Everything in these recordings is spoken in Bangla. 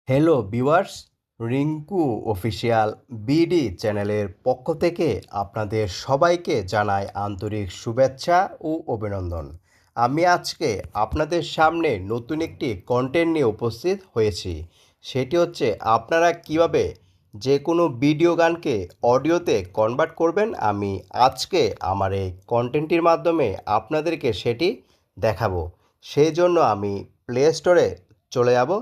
Hello viewers, Rinku official BD চ্যানেলের পক্ষ থেকে আপনাদের সবাইকে জানাই আন্তরিক শুভেচ্ছা ও অভিনন্দন। আমি আজকে আপনাদের সামনে নতুন একটি কন্টেন্ট নিয়ে উপস্থিত হয়েছি। সেটি হচ্ছে আপনারা কিভাবে যে কোনো ভিডিও গানকে অডিওতে কনভার্ট করবেন। আমি আজকে আমার এই কন্টেন্টটির মাধ্যমে আপনাদেরকে সেটি দেখাবো। সেই জন্য আমি প্লে স্টোরে চলে যাব।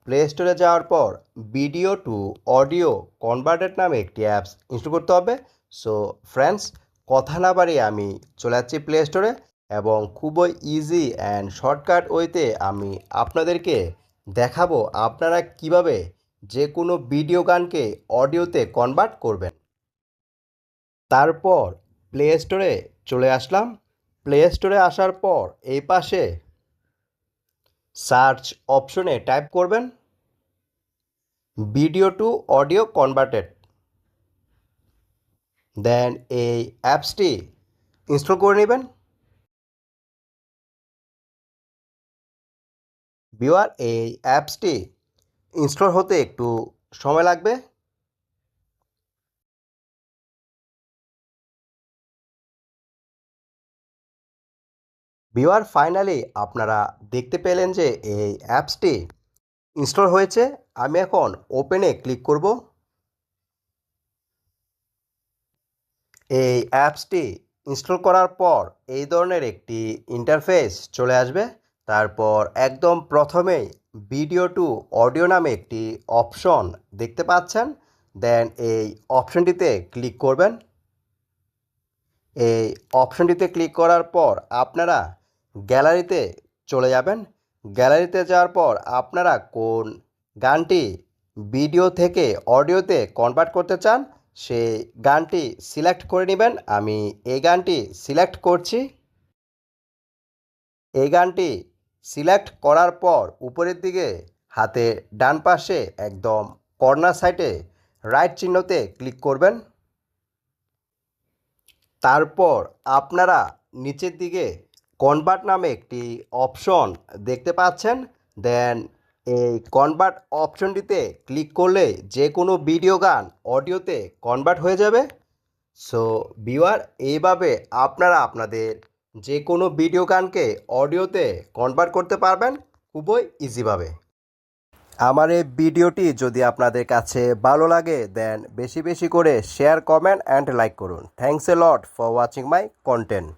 প্লে স্টোরে যাওয়ার পর ভিডিও টু অডিও কনভার্টেড নামে একটি অ্যাপস ইনস্টল করতে হবে। সো ফ্রেন্ডস, কথা না বাড়িয়ে আমি চলে যাচ্ছি প্লে স্টোরে এবং খুবই ইজি অ্যান্ড শর্টকাট ওয়েতে আমি আপনাদেরকে দেখাবো আপনারা কিভাবে যে কোনো ভিডিও গানকে অডিওতে কনভার্ট করবেন। তারপর প্লে স্টোরে চলে আসলাম। প্লে স্টোরে আসার পর এই পাশে সার্চ অপশনে টাইপ করবেন ভিডিও টু অডিও কনভার্টেড, দেন এই অ্যাপসটি ইনস্টল করে নেবেন। ভিউয়ার, এই অ্যাপসটি ইনস্টল হতে একটু সময় লাগবে। ভিউয়ার, ফাইনালি আপনারা দেখতে পেলেন যে এই অ্যাপসটি ইনস্টল হয়েছে। আমি এখন ওপেনে ক্লিক করব। এই অ্যাপসটি ইনস্টল করার পর এই ধরনের একটি ইন্টারফেস চলে আসবে। তারপর একদম প্রথমেই ভিডিও টু অডিও নামে একটি অপশন দেখতে পাচ্ছেন। দেন এই অপশনটিতে ক্লিক করবেন। এই অপশনটিতে ক্লিক করার পর আপনারা গ্যালারিতে চলে যাবেন। গ্যালারিতে যাওয়ার পর আপনারা কোন গানটি ভিডিও থেকে অডিওতে কনভার্ট করতে চান সেই গানটি সিলেক্ট করে নেবেন। আমি এই গানটি সিলেক্ট করছি। এই গানটি সিলেক্ট করার পর উপরের দিকে হাতে ডান পাশে একদম কর্নার সাইডে রাইট চিহ্নতে ক্লিক করবেন। তারপর আপনারা নিচের দিকে কনভার্ট নামে একটি অপশন দেখতে পাচ্ছেন। দেন এই কনভার্ট অপশনটিতে ক্লিক করলে যে কোনো ভিডিও গান অডিওতে কনভার্ট হয়ে যাবে। সো ভিউয়ার, এইভাবে আপনারা আপনাদের যে কোনো ভিডিও গানকে অডিওতে কনভার্ট করতে পারবেন খুবই ইজিভাবে। আমার এই ভিডিওটি যদি আপনাদের কাছে ভালো লাগে দেন বেশি বেশি করে শেয়ার, কমেন্ট অ্যান্ড লাইক করুন। Thanks a lot for watching my content.